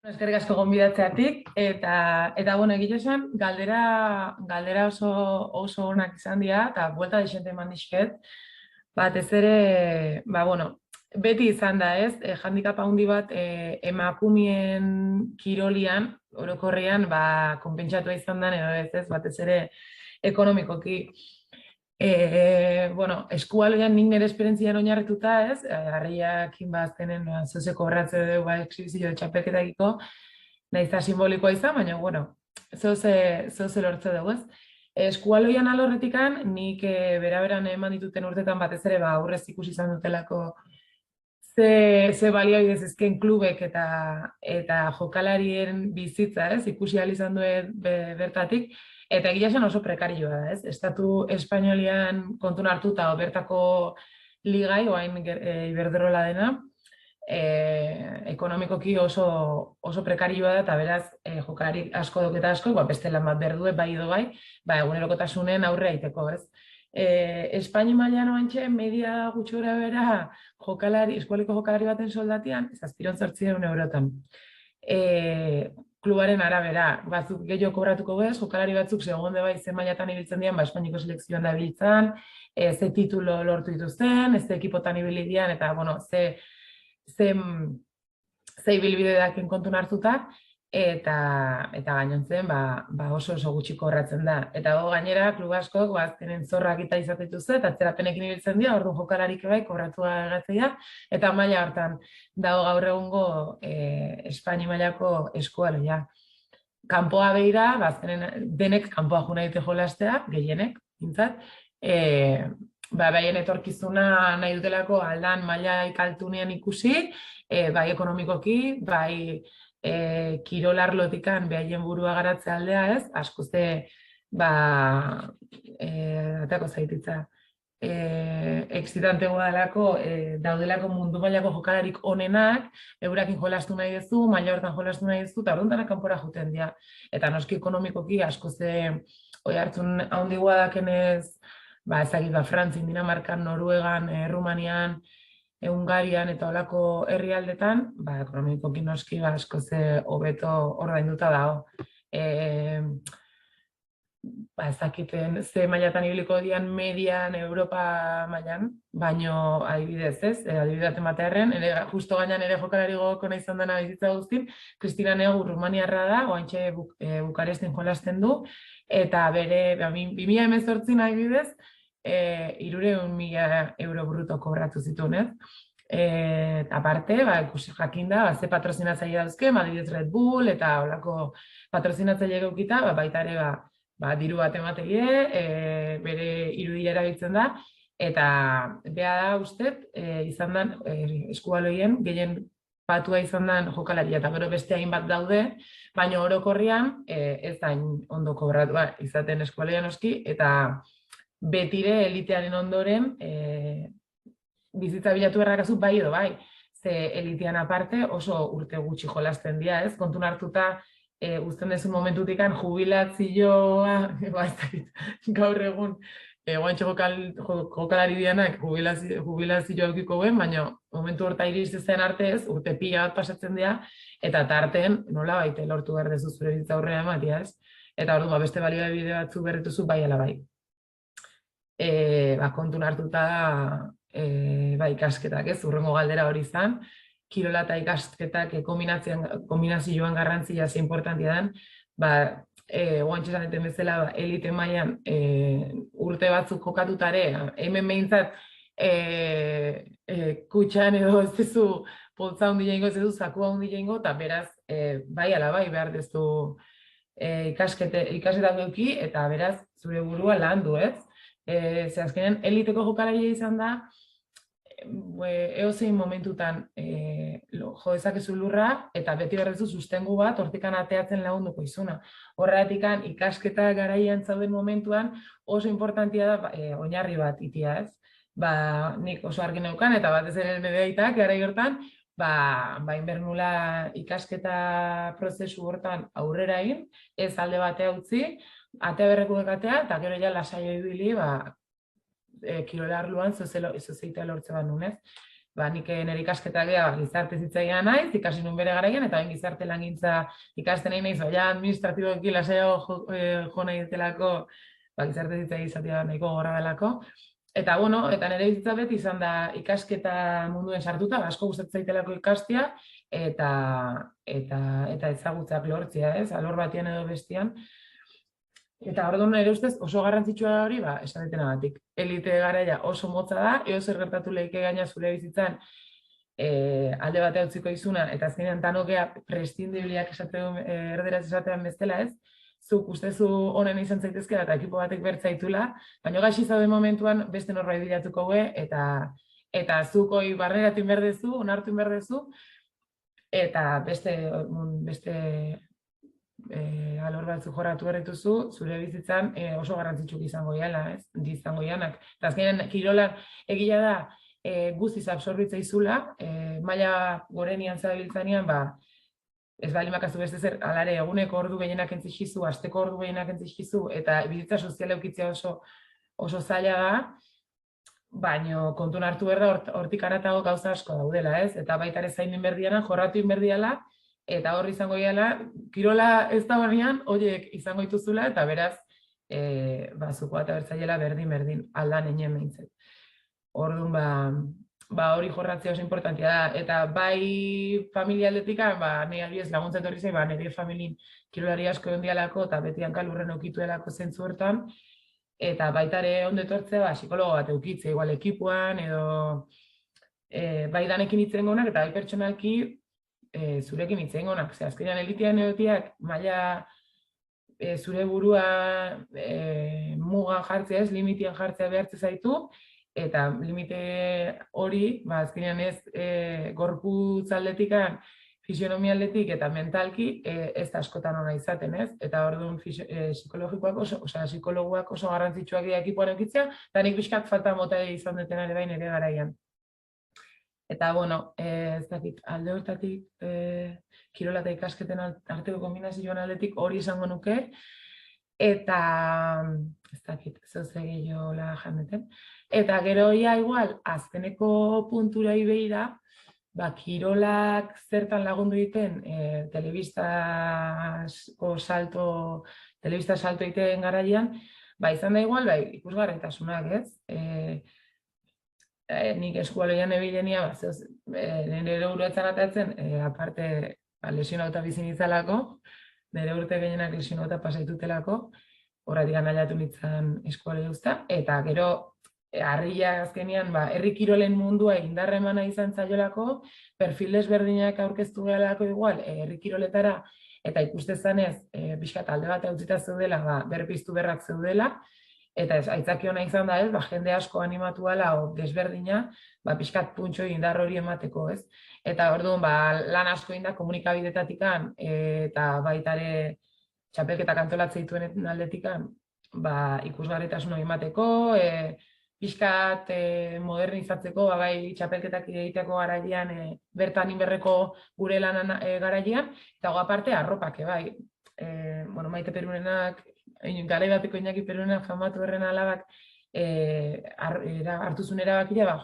Eskerrik asko gonbidatzeatik eta bueno, egia esan galdera oso onak izan dira eta buelta desente eman dizket. Batez ere, bueno, beti izan da, ez? Handicap handi bat emakumeen kirolian, orokorrean, konpentsatua izan da edo ez, batez ere ekonomikoki. Bueno, eskualean nik nire esperientzian oinarrituta, ez? Harriakin azkenen zoze kobratze dugu exhibizio txapelketakiko, nahiz eta simbolikoa izan, baina, bueno, zoze lortze dugu, ez? Eskualoian alorretikan, nik bera-beran eman dituten urtetan batez ere, aurrez ikusi izan dutelako ze balioidez ezken klubek eta jokalarien bizitza, ez? Ikusi ahal izan duen bertatik, eta egia esan oso prekarioa da, ez? Estatu espainolian kontun hartuta bertako ligai, oain Iberdrola dena, ekonomikoki oso prekarioa da, eta beraz, jokalari asko doketa asko, beste lan bat berdue, bai edo bai, egunerokotasunen aurre aiteko, ez? Espaini mailan oantxe, media gutxora bera eskualeko jokalari baten soldatian, zazpiron 800 eurotan. Klubaren arabera, batzuk gehiago kobratuko bez, jokalari batzuk segonde bai ze mailatan ibiltzen dian, Espainiko selekzioan da ibiltzen, ze titulo lortu dituzten, ze ekipotan ibili dian, eta, bueno, ze ibilbide daken kontun hartuta, eta gainontzen oso gutxi kobratzen da. Eta gainera, klub askok azkenen zorrak eta izatetuzte, eta atzerapenekin ibiltzen dira, orduan jokalarik bai kobratua egatzea, eta maila hartan dago gaur egungo Espaini mailako eskualoia. Kanpoa behira, azkenen denek kanpoa juna dite jolastea, gehienek, bintzat, baien etorkizuna nahi dutelako aldan maila ikaltunean ikusi, bai ekonomikoki, bai kirolarlotikan behaien burua garatze aldea, ez? Asko ze, atako zaititza, exitantegoa delako, daudelako mundu mailako jokalarik onenak, eurakin jolastu nahi duzu, maila hortan jolastu nahi duzu, eta horrentanak kanpora juten dira. Eta noski ekonomikoki asko ze, oi hartzun handigua dakenez, ezagit, Frantzin, Dinamarkan, Noruegan, Rumanian, Hungarian eta olako herrialdetan, ekonomikoki noski asko ze hobeto ordainduta dago. Ezakiten ze mailatan ibiliko dian median Europa mailan, baino adibidez, ez? Adibidez ematearren, justo gainan ere jokalari gogoko nahi izan dena bizitza guztin, Kristina Negu Rumaniarra da, oantxe Bukarestin jolasten du, eta bere 2018 adibidez, 300.000 euro bruto kobratu zituen, ez? Aparte, ikusi jakinda, ze patrozinatzaile dauzke, adibidez Red Bull, eta olako patrozinatzaile gaukita, baita ere, diru bat emategie, bere irudia erabiltzen da, eta beha da ustet, izan den eskualoien, gehien patua izan den jokalaria, eta gero beste hainbat daude, baina orokorrian ez da ondo kobratu izaten eskualoian oski, eta betire elitearen ondoren bizitza bilatu errakazu bai edo bai, ze elitean aparte oso urte gutxi jolasten dira, ez? Kontun hartuta uzten dezu momentutikan jubilazioa, gaur egun, guantxo jokalari dianak jubilazioa eukiko guen, baina momentu horta iristezen arte ez, urte pila bat pasatzen dira, eta tarten nola baite lortu behar dezu zure bizitza aurrera ematia, ez? Eta orduan beste balioa bide batzu berrituzu bai ala bai. Kontun hartuta ikasketak, ez? Urrengo galdera hori izan, kirola eta ikasketak kombinazioan garrantzia ze importantia den, guantxe esaten bezala elite mailan urte batzuk jokatutare, hemen behintzat kutxan edo ez duzu poltza hundi jaingo, ez duzu zakua hundi jaingo, eta beraz, bai ala bai behar duzu ikasketak eduki, eta beraz zure burua lan du, ez? Ze azkenen eliteko jokalaria izan da, eozein momentutan jo dezakezu lurra, eta beti berrezu sustengu bat hortikan ateatzen lagunduko izuna. Horretikan ikasketa garaian zauden momentuan oso importantia da oinarri bat itia, ez? Nik oso argi neukan, eta batez ere medeitak garai hortan, inbernula ikasketa prozesu hortan aurrera egin, ez alde batea utzi, atea berreko dekatea, eta gero ja lasaio ibili, kirolarluan zozeitea lortze bat nunez. nik nire ikasketak gizarte zitzailean naiz, ikasi nun bere garaian, eta bain gizarte langintza ikasten nahi naiz, baina administratiboki lasaiago jo nahi dutelako, gizarte zitzaile izatea nahiko gorra delako. Eta, eta nire bizitza beti izan da ikasketa munduen sartuta, asko gustatzen zaitelako ikastea, eta ezagutzak lortzea, ez, alor batean edo bestian. Eta orduan nire ustez oso garrantzitsua da hori, esan ditenagatik. Elite garaia oso motza da, zer gertatu lehike gaina zure bizitzan alde batea utziko izuna, eta azkenean tanokea prescindibliak erderaz esatean bestela, ez? Zuk ustezu honen izan zaitezkela eta ekipo batek bertzaitula, baina gaixi zaude momentuan beste norbait bilatuko gue, eta zuk hoi barneratu inberdezu, onartu inberdezu, eta beste alor batzuk jorratu berrituzu, zure bizitzan oso garrantzitsuk izango iala, ez? Izango ianak. Eta azkenean, kirolan egila da guztiz absorbitzea izula, maila gorenian zabiltzanean, ez bali makazu beste zer, alare eguneko ordu gehienak entzikizu, asteko ordu gehienak entzikizu, eta bizitza soziala eukitzea oso zaila da, baina kontun hartu behar da hortik aratago gauza asko daudela, ez? Eta baita ere zain inberdiana, jorratu inberdiala, eta hor izango iala, kirola ez da barnean, horiek izango dituzula, eta beraz, zukoa eta bertzaiela berdin, aldan enien behintzet. Orduan, hori jorratzea oso importantia da, eta bai familia aldetikan, nahi albiez laguntza etorri zei, nire familin kirolari asko ondialako, eta beti hankalurren okituelako zentzu hortan, eta baita ere ondo etortzea, psikologo bat eukitze, igual ekipuan, edo bai danekin hitzen gonak, eta bai pertsonalki zurekin hitzen gonak. Azkenean elitean egotiak, maila zure burua mugan jartzea ez, limitean jartzea behartze zaitu, eta limite hori, azkenean ez gorputz aldetikan, fisionomia aldetik eta mentalki ez da askotan ona izaten, ez? Eta orduan psikologuak oso garrantzitsuak dira ekipoan eukitzea, eta nik pixkat falta mota izan duten ere bain ere garaian. Eta, ez dakit, alde hortatik, kirola eta ikasketen arteko kombinazioan aldetik hori izango nuke, eta, ez dakit, zeuze gehiagola jandeten. Eta gero ia igual, azkeneko puntura ibeira, kirolak zertan lagundu egiten telebista salto egiten garaian, izan da igual, ikusgarritasunak, ez? Nik eskualoian ebilenia, nire uruetan atatzen, aparte lesionauta bizin izalako, nire urte gehienak lesionauta pasaitutelako, horretik analiatu nintzen eskualoi guzta, eta gero, harria azkenean, herri kirolen mundua indarremana izan zaiolako, perfil desberdinak aurkeztu gehalako igual, herri kiroletara, eta ikustezanez, pixkat alde bat hautzita zeudela, berpiztu berrak zeudela, eta aitzaki hona izan da ez, jende asko animatu gala, desberdina, pixkat puntxo indar hori emateko, ez? Eta orduan, lan asko inda komunikabidetatikan, eta baitare txapelketak antolatzen dituen aldetikan, ikusgarritasun hori emateko, pixkat modernizatzeko, txapelketak egiteko garailean, bertan inberreko gure lanan garailean, eta aparte arropak, Maite Perunenak, garai bateko Iñaki Perunenak famatu erren alabak hartuzun erabakila,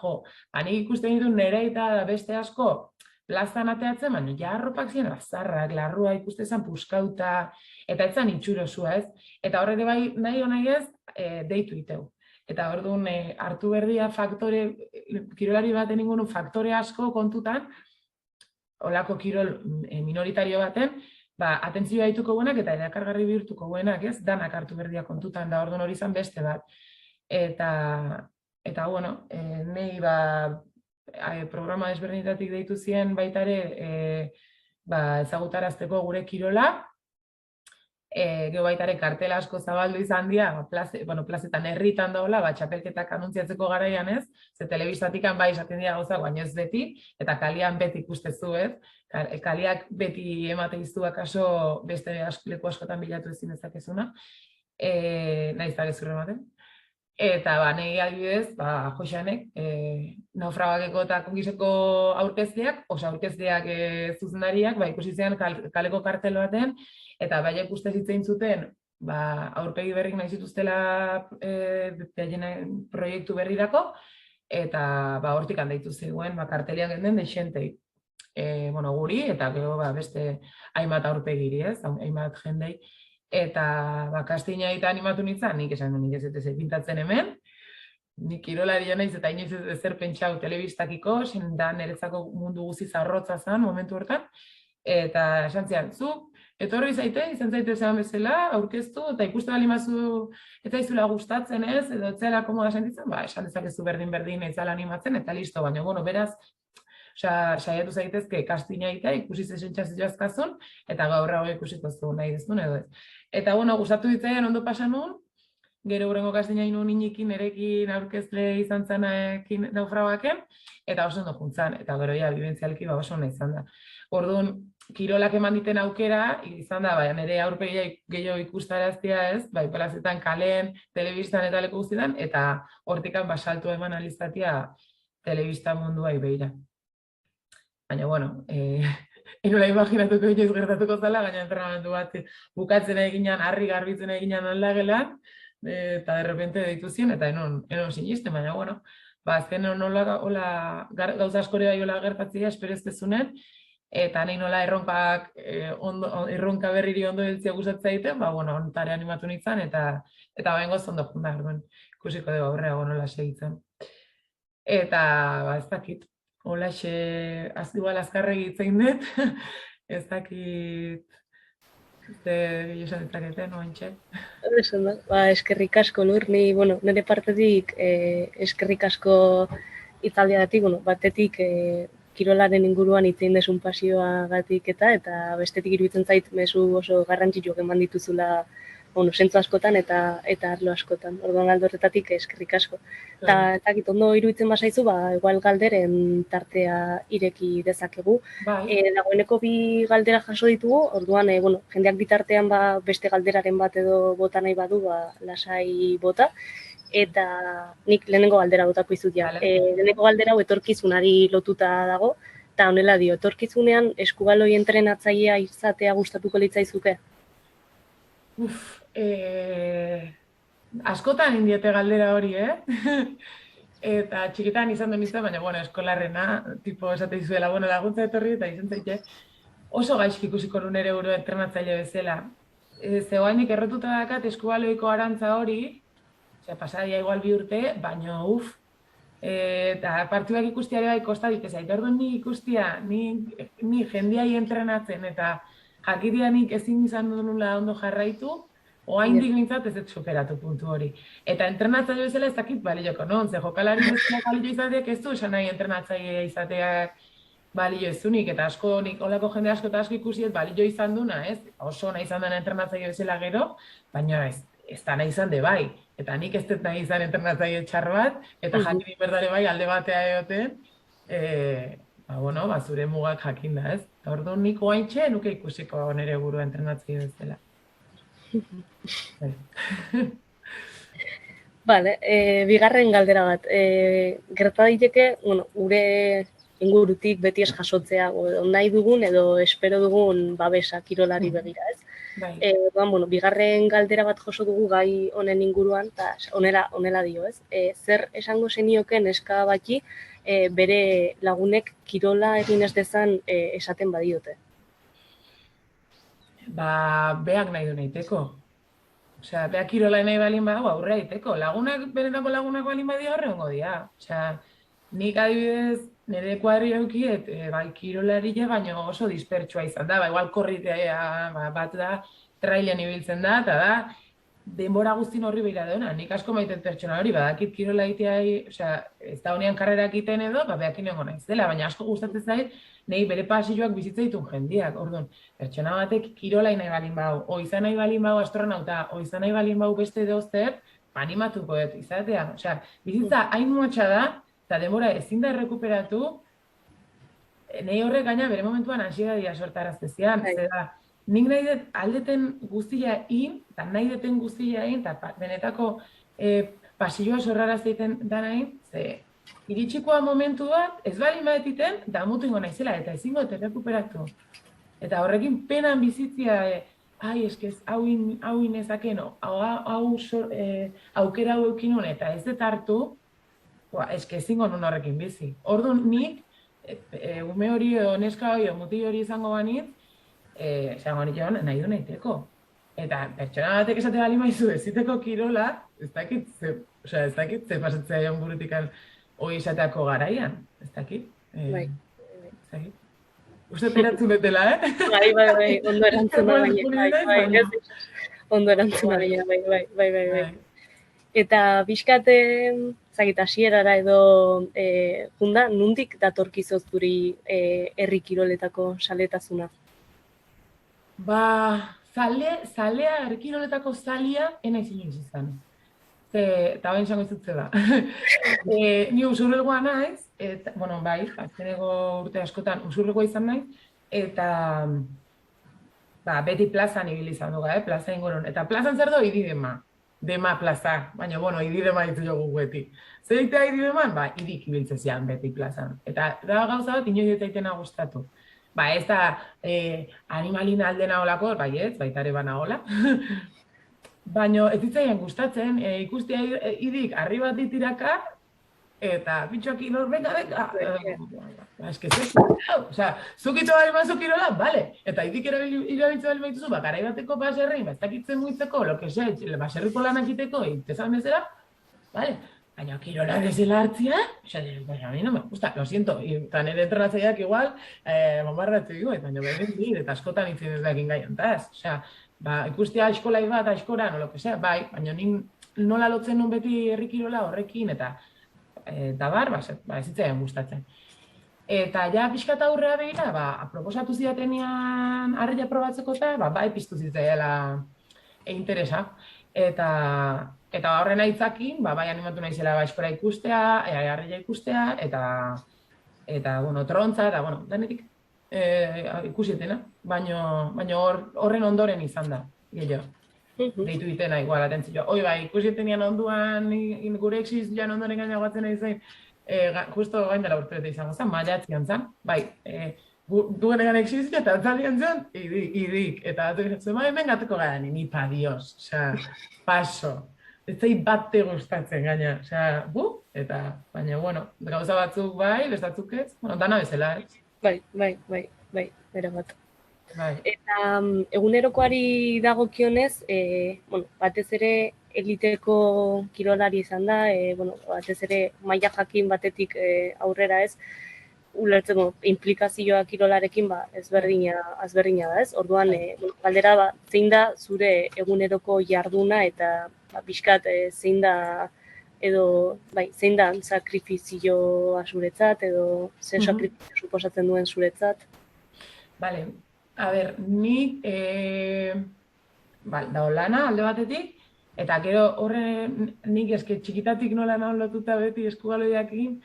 nik ikusten ditu nire eta beste asko plazan ateatzen, baina ja arropak ziren azarrak, larrua ikustezan puskauta, eta etzan itxurosua, ez? Eta horre nahi honai ez, deitu iteu. Eta orduan hartu berdia faktore, kirolari baten ingunu faktore asko kontutan, olako kirol minoritario baten, atentzioa dituko guenak eta erakargarri bihurtuko guenak, ez? Danak hartu berdia kontutan, da orduan hori izan beste bat. Eta nahi programa desberdinetatik deitu ziren baita ere ezagutarazteko gure kirola, gero baitare kartela asko zabaldu izan dira, plazetan herritan daula, txapelketak anuntziatzeko garaian ez, ze telebistatikan esaten dira gauza, baina ez beti, eta kalian beti ikustezu ez, kaliak beti emate iztu akaso beste leku askotan bilatu ezin ezakezuna, nahiz da gezurre ematen. Eta nahi adibidez, Joxanek, naufragakeko eta kongiseko aurkezleak, aurkezleak zuzendariak, ikusi zian kaleko kartel baten, eta baiak uste zitzen zuten, aurpegi berrik nahi zituztela proiektu berrirako, eta hortik handaitu zegoen, kartelian genden deixentei. Guri, eta gero beste hainbat aurpegiri, ez, hainbat jendei. Eta kastina eta animatu nintzen, nik esan nik ez ez pintatzen hemen, nik kirolaria naiz eta inoiz ez zer pentsau telebistakiko, zen da niretzako mundu guzti zarrotza zen momentu hortan, eta esan zian, zu, etorri zaite, izan zaite zean bezala, aurkeztu, eta ikuste bali mazu, eta izula gustatzen ez, edo etzela komoda sentitzen, esan dezakezu berdin etzala animatzen, eta listo, baina, beraz, saiatu zaitezke kastina egitea, ikusi sentsazio azkazun, eta gaur hau ikusiko zu nahi dezun edo ez. Eta, gustatu ditzaian ondo pasan nun, gero hurrengo kastina inun inikin, nerekin aurkezle izan zanaekin naufragoaken, eta oso ondo juntzan, eta gero bibentzialki oso ona izan da. Orduan, kirolak eman diten aukera, izan da, nire aurpegia gehiago ikustaraztia ez, plazetan kalen, telebistan eta leku guztietan, eta hortikan saltu eman alizatia telebista munduai beira. Baina, enola imaginatuko inoiz gertatuko zela, gaina entrenamendu bat bukatzen eginan, harri garbitzen eginan aldagelan, eta derrepente deitu zion, eta enon sinisten, baina, azken nola gauza askore bai hola gertatzea espereztezunen, eta nahi nola erronka berriri ondo heltzia gustatzen egiten, ontare animatu nintzen, eta behingoz ondo junda, ikusiko dugu aurreago nola segitzen. Eta, ez dakit, holaxe, igual azkarregi itzein dut, ez dakit, gehiago esan ditzaketen, oantxe. Eskerrik asko, Nur, nire partetik eskerrik asko itzaldiagatik, batetik kirolaren inguruan itzein desun pasioagatik eta bestetik iruditzen zait mezu oso garrantzitsuak eman dituzula zentzu askotan eta arlo askotan. Orduan alde horretatik eskerrik asko. Eta ondo iruditzen bazaizu, igual galderen tartea ireki dezakegu. Dagoeneko bi galdera jaso ditugu, orduan, jendeak bitartean beste galderaren bat edo bota nahi badu, lasai bota. Eta nik lehenengo galdera botako izut ja. Lehenengo galdera etorkizunari lotuta dago, eta honela dio, etorkizunean eskubaloi entrenatzailea izatea gustatuko litzaizuke? Askotan indiete galdera hori, Eta txikitan izan duen izan, baina, eskolarrena, tipo esate izuela, laguntza etorri eta izan zaite, oso gaizki ikusiko nun ere buru entrenatzaile bezala. Zegoainik errotuta dakat eskubaloiko arantza hori, pasadia igual 2 urte, baina eta partiduak ikustiare bai kosta ditezait. Orduan ni ikustia, ni jendiai entrenatzen eta jakitia nik ezin izan nula ondo jarraitu, oaindik mintzat ez superatu puntu hori. Eta entrenatzaile bezala ez dakit balioko, ze jokalari bezala balio izateak ez du, esan nahi entrenatzaile izateak balio ezunik, eta asko, nik olako jende asko eta asko ikusiet balio izan duna, oso nahi izan dena entrenatzaile bezala gero, baina ez da nahi izan de bai. Eta nik ez dut nahi izan entrenatzaile txar bat, eta jakin berdare bai alde batea egoten, zure mugak jakin da, ez? Orduan nik oaintxe nuke ikusiko nire buru entrenatzaile bezala. Bigarren galdera bat. Gerta daiteke, gure ingurutik beti ez jasotzea, nahi dugun edo espero dugun babesa kirolari begira, ez? Bigarren galdera bat jaso dugu gai honen inguruan, eta honela dio, ez? Zer esango zenioken neska bati bere lagunek kirola egin ez dezan esaten badiote? Beak nahi du nahiteko. Osea, beak kirola nahi balin badago aurrea egiteko. Benetako lagunak balin badia horrengo dira. Osea, nik adibidez nire kuadri eukiet, kirolaria baino oso dispertsua izan da. Igual korritea bat da, trailean ibiltzen da, eta da, denbora guztin horri behira deuna. Nik asko maiten pertsona hori, badakit kirola egitea, osea, ez da honean karrera egiten edo, beak inongo nahiz dela, baina asko gustatzen zait, nahi bere pasilloak bizitza ditun jendiak. Orduan, pertsona batek kirolai nahi balin bau, izan nahi balin bau astronauta, izan nahi balin bau beste dozter, animatuko dut izatea. Osea, bizitza hain motxa da, eta denbora ezin da errekuperatu, nahi horrek gaina bere momentuan ansietatea sortaraztezian. Nik nahi dut aldeten guztia eta nahi duten guztia eta benetako pasilloa sorrarazteiten da nahi, iritsikoa momentu bat, ez balin badetiten, da mutu ingo naizela, eta ezingo dut errekuperatu. Eta horrekin penan bizitzia, eskez, hau inezaken, aukera hau eukin eta ez dut hartu, eske ezingo nun horrekin bizi. Orduan nik, ume hori edo neska hori edo mutil hori izango banit, zango nion nahi du nahiteko. Eta pertsona batek esate bali maizu eziteko kirola, ez dakit ze pasatzea joan burutikan hori izateako garaian, ez dakit. Bai. Ez dakit. Uste peratzen betela, Bai, ondo erantzuna baina, bai, ondo erantzuna baina, bai. Eta pixkat, zagit, hasierara edo junda, nundik datorkizoz zuri herri kiroletako saletasuna? Zalea, herri kiroletako zalia, enaiz inoiz izan. Eta bain izango izutze da. Ni usurregoa naiz, eta, bueno, bai, azkeneko urte askotan usurregoa izan naiz, eta beti plazan ibili izan dugu, plaza ingoron. Eta plazan zer do, ididema. Dema plaza, baina, bueno, ididema ditu jogu beti. Zer ditea idideman? Idik ibiltzezian beti plazan. Eta da gauza bat, inoiz eta itena gustatu. Ez da animalina aldena olako, ez, baita ere bana hola. Baina ez ditzaien gustatzen, ikustia idik harri bat ditiraka, eta pitxoak inor, venga, eske zer, zukito bali mazu kirola, bale, eta idik erabiltze bali maituzu, garai bateko baserrein, ez dakitzen muitzeko, lo que se, baserriko lanak iteko, itezan bezala, bale, baina kirola bezala hartzia, a mí no me gusta, lo siento, eta nire entrenatzaileak igual, bombardatze digu, baina berdin dir, eta askotan itzen ez dakin gaiantaz, ikustia eskolai bat, eskoran, o lo que sea, bai, baina nola lotzen nun beti herri kirola horrekin, eta bar, ez zitzaian gustatzen. Eta ja pixkat aurrea behira, proposatu zidatenian harria probatzeko eta piztu zitzaiela interesa. Eta horren aitzakin, bai animatu naizela eskora ikustea, harria ikustea, eta trontza, eta, denetik ikusietena, baina horren ondoren izan da, gehiago. Deitu ditena, igual, atentzio. Ikusietenian onduan, gure exiz joan ondoren gaina guatzen nahi zen, justo gain dela urte bete izango zen, maiatzian zen, duen egan exiz eta atzalian zen, idik, eta zen, hemen gateko gara, ni pa dios, paso. Ez zait bate gustatzen gaina, eta, baina, bueno, gauza batzuk bai, bestatzuk ez, dana bezala, ez? Bai, bera bat. Eta egunerokoari dagokionez, batez ere eliteko kirolari izan da, batez ere maila jakin batetik aurrera ez, ulertzeko implikazioa kirolarekin ezberdina da ez. Orduan, galdera zein da zure eguneroko jarduna eta pixkat zein da sakrifizioa zuretzat edo zen sakrifizio suposatzen duen zuretzat? Bale, a ber, nik dago lana alde batetik, eta gero horren nik eske txikitatik nola nahi lotuta beti eskugaloiakin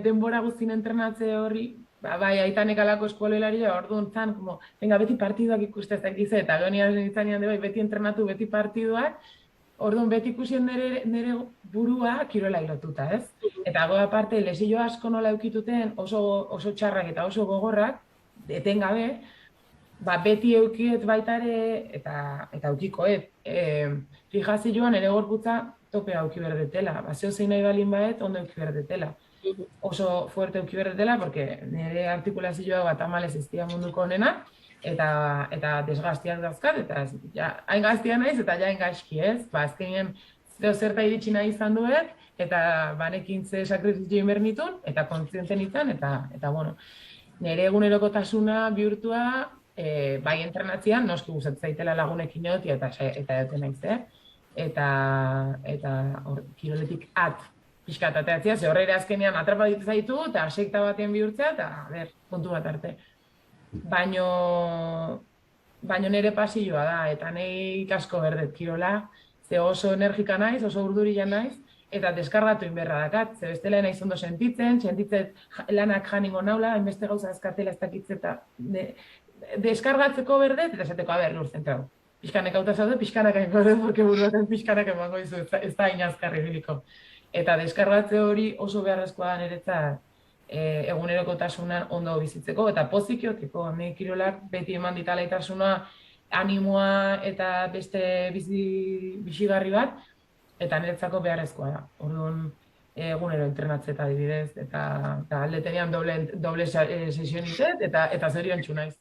denbora guztien entrenatze horri, bai, aitanek alako eskualoilaria, orduan zan, venga, beti partiduak ikustez dakize, eta gero nire beti entrenatu beti partiduak, orduan beti ikusien nire burua kirola lotuta, ez? Eta goa aparte, lesillo asko nola eukituten oso txarrak eta oso gogorrak, etengabe, beti eukiet baitare eta eukikoet. Fijazioan ere gorputza topea euki berdetela. Zeo zein nahi balin baet, ondo euki berdetela. Oso fuerte euki berdetela, porque nire artikulazioa bat amalez ez dira munduko honena, eta desgaztiak dauzkat, eta hain gaztia naiz, eta hain gaizki ez. Azkenien zeo zerta iritsi nahi izan duet, eta banekin ze sakrifizio inbernitun, eta kontzienten izan, eta bueno, nire egunerokotasuna bihurtua, bai entrenatzean, noski gustatzen zaitela lagunekin egotia eta egoten naiz, eta kiroletik pixkat ateatzea, ze horreire azkenean atrapa ditu zaitu, eta sekta baten bihurtzea, eta puntu bat arte. Baino nire pasilloa da, eta nahi ikasko berdet kirola, ze oso energika naiz, oso urdurila naiz, eta deskargatu inberra dakat, ze bestela naiz ondo sentitzen lanak janingo naula, hainbeste gauza azkatela ez dakitze eta deskargatzeko berdet, eta esateko, lur zentrau. Pixkanek auta zaude, pixkanak hain berdet, porque buruaten pixkanak emango izu, ez da inazkarri biliko. Eta deskargatze hori oso beharrezkoa da niretzat egunerokotasunan ondo bizitzeko, eta pozikiotiko, nik kirolak beti eman ditalaitasuna, animoa eta beste bizigarri bat, eta niretzako beharrezkoa da. Orduan, egunero entrenatzeta adibidez, eta alde tenean doble sesionik eta zoriontsu naiz.